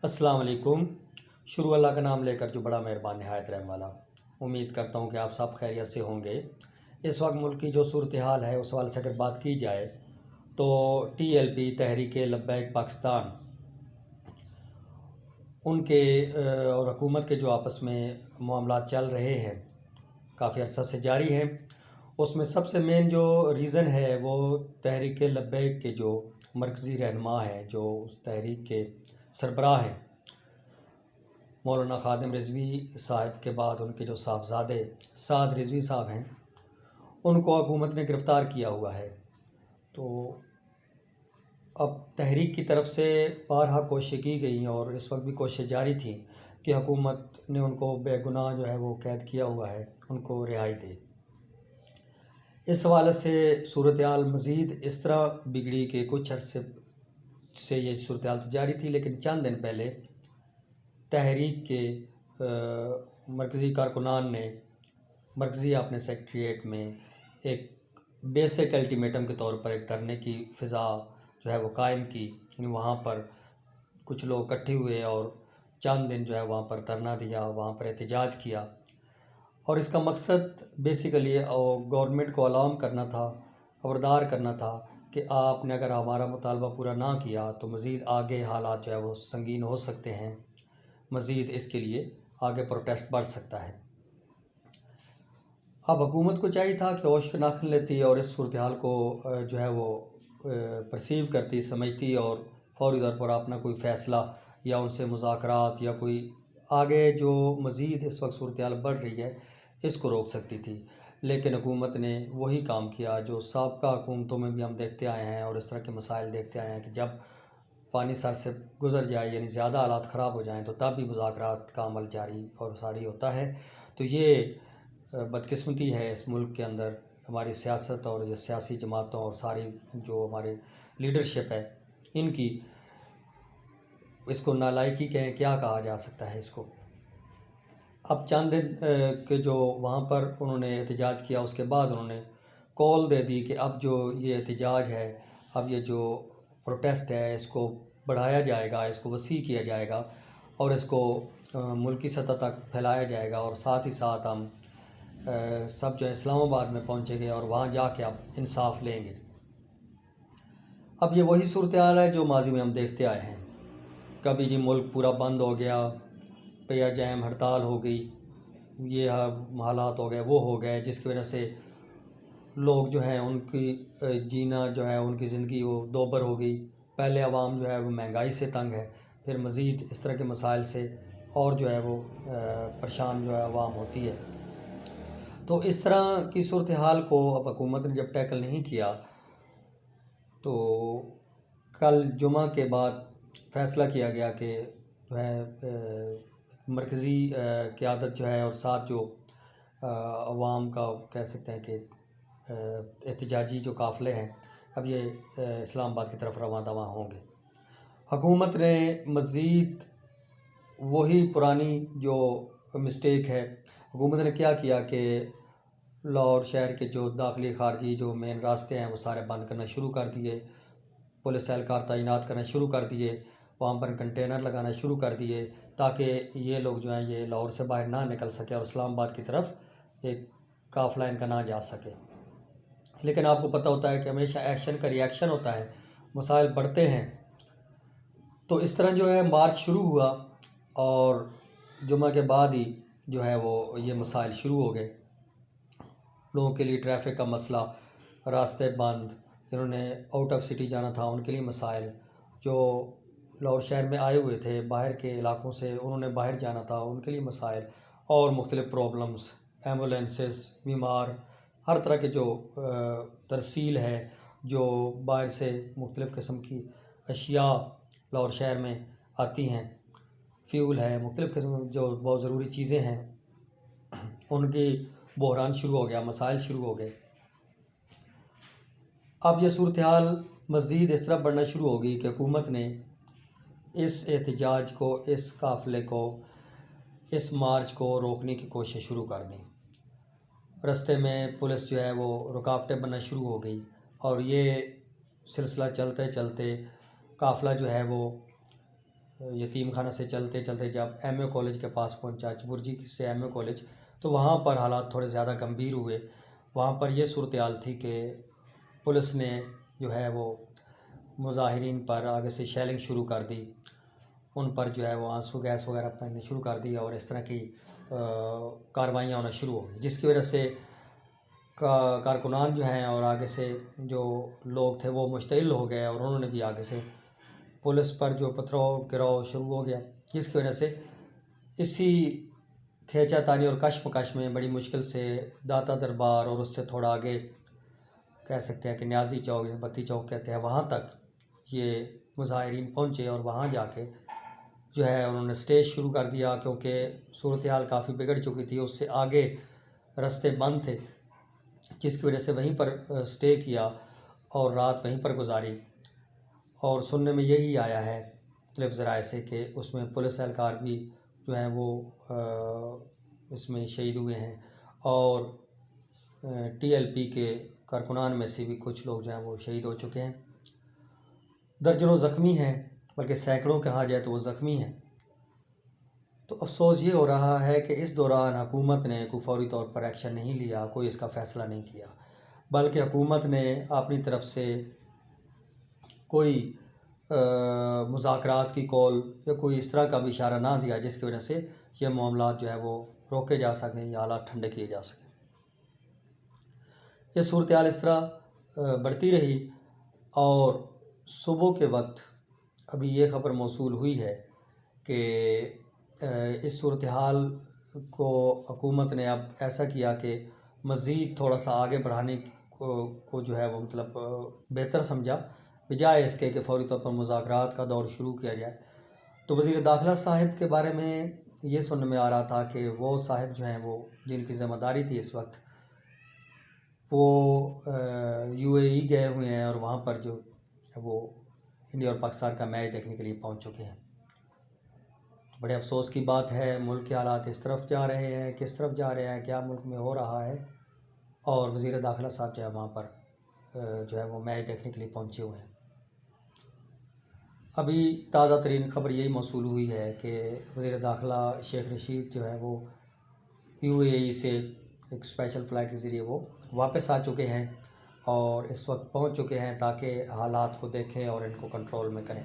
السلام علیکم۔ شروع اللہ کا نام لے کر جو بڑا مہربان نہایت رحم والا۔ امید کرتا ہوں کہ آپ سب خیریت سے ہوں گے۔ اس وقت ملک کی جو صورتحال ہے اس حوالے سے اگر بات کی جائے تو TLP تحریک لبیک پاکستان ان کے اور حکومت کے جو آپس میں معاملات چل رہے ہیں کافی عرصہ سے جاری ہیں۔ اس میں سب سے مین جو ریزن ہے وہ تحریک لبیک کے جو مرکزی رہنما ہیں، جو اس تحریک کے سربراہ ہیں، مولانا خادم رضوی صاحب کے بعد ان کے جو صاحبزادے سعد رضوی صاحب ہیں، ان کو حکومت نے گرفتار کیا ہوا ہے۔ تو اب تحریک کی طرف سے بارہا کوششیں کی گئیں اور اس وقت بھی کوششیں جاری تھیں کہ حکومت نے ان کو بے گناہ جو ہے وہ قید کیا ہوا ہے، ان کو رہائی دے۔ اس حوالے سے صورتحال مزید اس طرح بگڑی کہ کچھ عرصے سے یہ صورتحال تو جاری تھی، لیکن چند دن پہلے تحریک کے مرکزی کارکنان نے مرکزی اپنے سیکریٹریٹ میں ایک بیسک الٹیمیٹم کے طور پر ایک دھرنے کی فضا جو ہے وہ قائم کی، یعنی وہاں پر کچھ لوگ اکٹھے ہوئے اور چند دن جو ہے وہاں پر دھرنا دیا، وہاں پر احتجاج کیا، اور اس کا مقصد بیسیکلی گورنمنٹ کو الارم کرنا تھا، خبردار کرنا تھا کہ آپ نے اگر ہمارا مطالبہ پورا نہ کیا تو مزید آگے حالات جو ہے وہ سنگین ہو سکتے ہیں، مزید اس کے لیے آگے پروٹیسٹ بڑھ سکتا ہے۔ اب حکومت کو چاہیے تھا کہ ہوش کے ناخن لیتی اور اس صورتحال کو جو ہے وہ پرسیو کرتی، سمجھتی اور فوری طور پر اپنا کوئی فیصلہ یا ان سے مذاکرات یا کوئی آگے جو مزید اس وقت صورتحال بڑھ رہی ہے اس کو روک سکتی تھی۔ لیکن حکومت نے وہی کام کیا جو سابقہ حکومتوں میں بھی ہم دیکھتے آئے ہیں اور اس طرح کے مسائل دیکھتے آئے ہیں کہ جب پانی سر سے گزر جائے، یعنی زیادہ حالات خراب ہو جائیں، تو تب بھی مذاکرات کا عمل جاری اور ساری ہوتا ہے۔ تو یہ بدقسمتی ہے اس ملک کے اندر ہماری سیاست اور جو سیاسی جماعتوں اور ساری جو ہمارے لیڈرشپ ہے ان کی، اس کو نالائقی کہیں، کیا کہا جا سکتا ہے اس کو۔ اب چند دن کے جو وہاں پر انہوں نے احتجاج کیا، اس کے بعد انہوں نے کال دے دی کہ اب جو یہ احتجاج ہے، اب یہ جو پروٹیسٹ ہے اس کو بڑھایا جائے گا، اس کو وسیع کیا جائے گا اور اس کو ملکی سطح تک پھیلایا جائے گا، اور ساتھ ہی ساتھ ہم سب جو اسلام آباد میں پہنچیں گے اور وہاں جا کے اب انصاف لیں گے۔ اب یہ وہی صورتحال ہے جو ماضی میں ہم دیکھتے آئے ہیں، کبھی جی ملک پورا بند ہو گیا، پیا جیم ہڑتال ہو گئی، یہ حالات ہو گئے، وہ ہو گئے، جس کی وجہ سے لوگ جو ہیں ان کی جینا جو ہے ان کی زندگی وہ دوبر ہو گئی۔ پہلے عوام جو ہے وہ مہنگائی سے تنگ ہے، پھر مزید اس طرح کے مسائل سے اور جو ہے وہ پریشان جو ہے عوام ہوتی ہے۔ تو اس طرح کی صورتحال کو اب حکومت نے جب ٹیکل نہیں کیا تو کل جمعہ کے بعد فیصلہ کیا گیا کہ جو ہے مرکزی قیادت جو ہے اور ساتھ جو عوام کا کہہ سکتے ہیں کہ احتجاجی جو قافلے ہیں، اب یہ اسلام آباد کی طرف رواں دواں ہوں گے۔ حکومت نے مزید وہی پرانی جو مسٹیک ہے، حکومت نے کیا کیا کہ لاہور شہر کے جو داخلی خارجی جو مین راستے ہیں وہ سارے بند کرنا شروع کر دیے، پولیس اہلکار تعینات کرنا شروع کر دیے، وہاں پر کنٹینر لگانا شروع کر دیے تاکہ یہ لوگ جو ہیں یہ لاہور سے باہر نہ نکل سکے اور اسلام آباد کی طرف ایک قافلہ ان کا نہ جا سکے۔ لیکن آپ کو پتہ ہوتا ہے کہ ہمیشہ ایکشن کا ری ایکشن ہوتا ہے، مسائل بڑھتے ہیں۔ تو اس طرح جو ہے مارچ شروع ہوا اور جمعہ کے بعد ہی جو ہے وہ یہ مسائل شروع ہو گئے۔ لوگوں کے لیے ٹریفک کا مسئلہ، راستے بند، جنہوں نے آؤٹ آف سٹی جانا تھا ان کے لیے مسائل، جو لاہور شہر میں آئے ہوئے تھے باہر کے علاقوں سے، انہوں نے باہر جانا تھا ان کے لیے مسائل، اور مختلف پرابلمز، ایمبولینسز، بیمار، ہر طرح کے جو ترسیل ہے، جو باہر سے مختلف قسم کی اشیاء لاہور شہر میں آتی ہیں، فیول ہے، مختلف قسم جو بہت ضروری چیزیں ہیں، ان کی بحران شروع ہو گیا، مسائل شروع ہو گئے۔ اب یہ صورتحال مزید اس طرح بڑھنا شروع ہو گئی کہ حکومت نے اس احتجاج کو، اس قافلے کو، اس مارچ کو روکنے کی کوشش شروع کر دی۔ رستے میں پولیس جو ہے وہ رکاوٹیں بننا شروع ہو گئی اور یہ سلسلہ چلتے چلتے قافلہ جو ہے وہ یتیم خانہ سے چلتے چلتے جب ایم اے کالج کے پاس پہنچا، چبرجی سے ایم اے کالج، تو وہاں پر حالات تھوڑے زیادہ گمبھیر ہوئے۔ وہاں پر یہ صورتحال تھی کہ پولیس نے جو ہے وہ مظاہرین پر آگے سے شیلنگ شروع کر دی، ان پر جو ہے وہ آنسو گیس وغیرہ پھینکنا شروع کر دی اور اس طرح کی کاروائیاں ہونا شروع ہو گئی، جس کی وجہ سے کارکنان جو ہیں اور آگے سے جو لوگ تھے وہ مشتعل ہو گئے اور انہوں نے بھی آگے سے پولیس پر جو پتھروں گراؤ شروع ہو گیا، جس کی وجہ سے اسی کھینچا تانی اور کشمکش میں بڑی مشکل سے داتا دربار اور اس سے تھوڑا آگے کہہ سکتے ہیں کہ نیازی چوک، بتی چوک کہتے ہیں، وہاں تک یہ مظاہرین پہنچے اور وہاں جا کے جو ہے انہوں نے سٹے شروع کر دیا، کیونکہ صورتحال کافی بگڑ چکی تھی، اس سے آگے رستے بند تھے، جس کی وجہ سے وہیں پر سٹے کیا اور رات وہیں پر گزاری۔ اور سننے میں یہی آیا ہے مختلف ذرائع سے کہ اس میں پولیس اہلکار بھی جو ہیں وہ اس میں شہید ہوئے ہیں، اور ٹی ایل پی کے کارکنان میں سے بھی کچھ لوگ جو ہیں وہ شہید ہو چکے ہیں، درجنوں زخمی ہیں، بلکہ سینکڑوں کہا جائے تو وہ زخمی ہیں۔ تو افسوس یہ ہو رہا ہے کہ اس دوران حکومت نے کوئی فوری طور پر ایکشن نہیں لیا، کوئی اس کا فیصلہ نہیں کیا، بلکہ حکومت نے اپنی طرف سے کوئی مذاکرات کی کال یا کوئی اس طرح کا بھی اشارہ نہ دیا جس کی وجہ سے یہ معاملات جو ہے وہ روکے جا سکیں یا حالات ٹھنڈے کیے جا سکیں۔ یہ صورتحال اس طرح بڑھتی رہی اور صبح کے وقت ابھی یہ خبر موصول ہوئی ہے کہ اس صورتحال کو حکومت نے اب ایسا کیا کہ مزید تھوڑا سا آگے بڑھانے کو جو ہے وہ مطلب بہتر سمجھا، بجائے اس کے کہ فوری طور پر مذاکرات کا دور شروع کیا جائے۔ تو وزیر داخلہ صاحب کے بارے میں یہ سننے میں آ رہا تھا کہ وہ صاحب جو ہیں وہ جن کی ذمہ داری تھی اس وقت، وہ یو اے ای گئے ہوئے ہیں اور وہاں پر جو وہ انڈیا اور پاکستان کا میچ دیکھنے کے لیے پہنچ چکے ہیں۔ بڑے افسوس کی بات ہے، ملک کے حالات اس طرف جا رہے ہیں، کس طرف جا رہے ہیں، کیا ملک میں ہو رہا ہے، اور وزیر داخلہ صاحب جو ہے وہاں پر جو ہے وہ میچ دیکھنے کے لیے پہنچے ہوئے ہیں۔ ابھی تازہ ترین خبر یہی موصول ہوئی ہے کہ وزیر داخلہ شیخ رشید جو ہے وہ یو اے ای سے ایک اسپیشل فلائٹ کے ذریعے وہ واپس آ چکے ہیں اور اس وقت پہنچ چکے ہیں تاکہ حالات کو دیکھیں اور ان کو کنٹرول میں کریں۔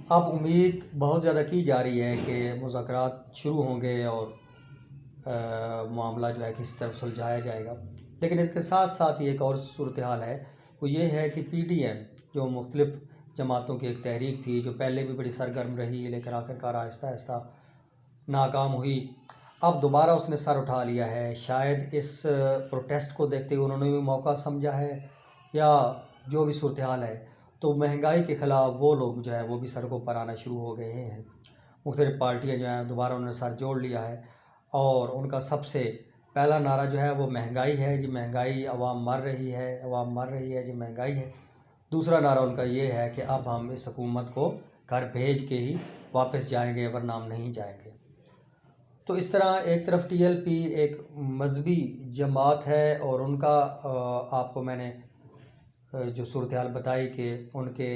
اب امید بہت زیادہ کی جا رہی ہے کہ مذاکرات شروع ہوں گے اور معاملہ جو ہے کسی طرف سلجھایا جائے گا، لیکن اس کے ساتھ ساتھ یہ ایک اور صورتحال ہے، وہ یہ ہے کہ پی ٹی ایم جو مختلف جماعتوں کی ایک تحریک تھی، جو پہلے بھی بڑی سرگرم رہی لیکن آخرکار آہستہ آہستہ ناکام ہوئی، اب دوبارہ اس نے سر اٹھا لیا ہے۔ شاید اس پروٹیسٹ کو دیکھتے ہوئے انہوں نے بھی موقع سمجھا ہے، یا جو بھی صورتحال ہے، تو مہنگائی کے خلاف وہ لوگ جو ہے وہ بھی سڑکوں پر آنا شروع ہو گئے ہیں۔ مختلف پارٹیاں جو ہیں دوبارہ انہوں نے سر جوڑ لیا ہے، اور ان کا سب سے پہلا نعرہ جو ہے وہ مہنگائی ہے، جی مہنگائی، عوام مر رہی ہے، عوام مر رہی ہے، جی مہنگائی ہے۔ دوسرا نعرہ ان کا یہ ہے کہ اب ہم اس حکومت کو گھر بھیج کے ہی واپس جائیں گے، ورنہ ہم نہیں جائیں گے۔ تو اس طرح ایک طرف ٹی ایل پی ایک مذہبی جماعت ہے اور ان کا آپ کو میں نے جو صورتحال بتائی کہ ان کے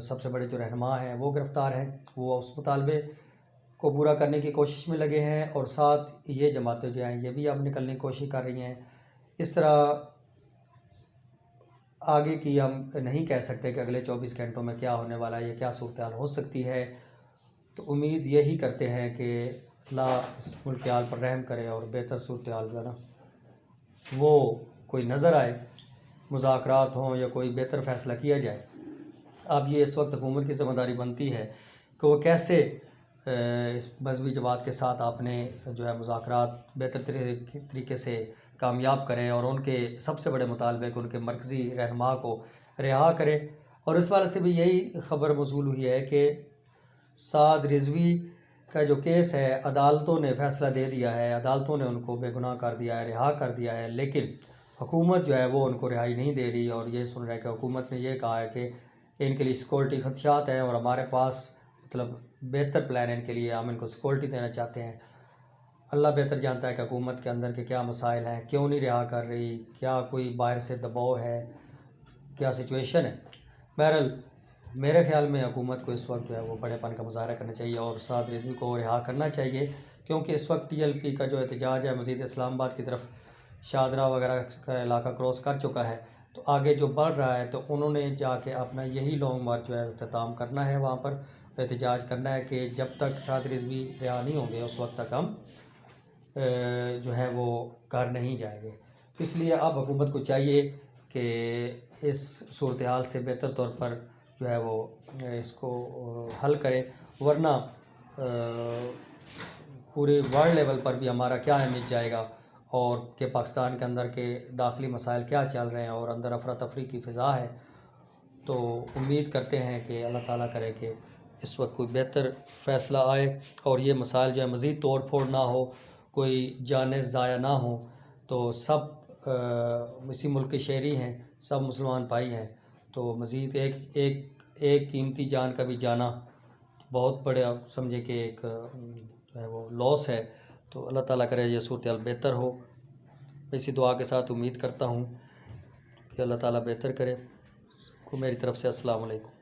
سب سے بڑے جو رہنما ہیں وہ گرفتار ہیں، وہ اس مطالبے کو پورا کرنے کی کوشش میں لگے ہیں، اور ساتھ یہ جماعتیں جو ہیں یہ بھی اب نکلنے کی کوشش کر رہی ہیں۔ اس طرح آگے کی ہم نہیں کہہ سکتے کہ اگلے 24 گھنٹوں میں کیا ہونے والا ہے یا کیا صورتحال ہو سکتی ہے، تو امید یہی کرتے ہیں کہ اللہ اس ملک کے حال پر رحم کرے اور بہتر صورتحال جو ہے نا وہ کوئی نظر آئے، مذاکرات ہوں یا کوئی بہتر فیصلہ کیا جائے۔ اب یہ اس وقت حکومت کی ذمہ داری بنتی ہے کہ وہ کیسے اس مذہبی جماعت کے ساتھ اپنے جو ہے مذاکرات بہتر طریقے سے کامیاب کرے اور ان کے سب سے بڑے مطالبے کو ان کے مرکزی رہنما کو رہا کرے۔ اور اس والے سے بھی یہی خبر موصول ہوئی ہے کہ سعد رضوی کا جو کیس ہے عدالتوں نے فیصلہ دے دیا ہے، عدالتوں نے ان کو بے گناہ کر دیا ہے، رہا کر دیا ہے، لیکن حکومت جو ہے وہ ان کو رہائی نہیں دے رہی، اور یہ سن رہا ہے کہ حکومت نے یہ کہا ہے کہ ان کے لیے سیکورٹی خدشات ہیں اور ہمارے پاس مطلب بہتر پلان ہے ان کے لیے، ہم ان کو سیکورٹی دینا چاہتے ہیں۔ اللہ بہتر جانتا ہے کہ حکومت کے اندر کے کیا مسائل ہیں، کیوں نہیں رہا کر رہی، کیا کوئی باہر سے دباؤ ہے، کیا سچویشن ہے۔ بہرحال میرے خیال میں حکومت کو اس وقت جو ہے وہ بڑے پن کا مظاہرہ کرنا چاہیے اور سعد رضوی کو رہا کرنا چاہیے، کیونکہ اس وقت ٹی ایل پی کا جو احتجاج ہے مزید اسلام آباد کی طرف شاہدرہ وغیرہ کا علاقہ کراس کر چکا ہے، تو آگے جو بڑھ رہا ہے تو انہوں نے جا کے اپنا یہی لانگ مارچ جو ہے اختتام کرنا ہے، وہاں پر احتجاج کرنا ہے کہ جب تک سعد رضوی رہا نہیں ہوں گے اس وقت تک ہم جو ہے وہ گھر نہیں جائیں گے۔ تو اس لیے اب حکومت کو چاہیے کہ اس صورتحال سے بہتر طور پر جو ہے وہ اس کو حل کرے، ورنہ پورے ورلڈ لیول پر بھی ہمارا کیا امیج جائے گا، اور کہ پاکستان کے اندر کے داخلی مسائل کیا چل رہے ہیں اور اندر افراتفری کی فضا ہے۔ تو امید کرتے ہیں کہ اللہ تعالیٰ کرے کہ اس وقت کوئی بہتر فیصلہ آئے اور یہ مسائل جو ہے مزید توڑ پھوڑ نہ ہو، کوئی جانیں ضائع نہ ہوں، تو سب اسی ملک کے شہری ہیں، سب مسلمان بھائی ہیں، تو مزید ایک قیمتی جان کا بھی جانا بہت بڑا سمجھے کہ ایک جو ہے وہ لاس ہے۔ تو اللہ تعالیٰ کرے یہ صورتحال بہتر ہو، اسی دعا کے ساتھ امید کرتا ہوں کہ اللہ تعالیٰ بہتر کرے۔ کو میری طرف سے السلام علیکم۔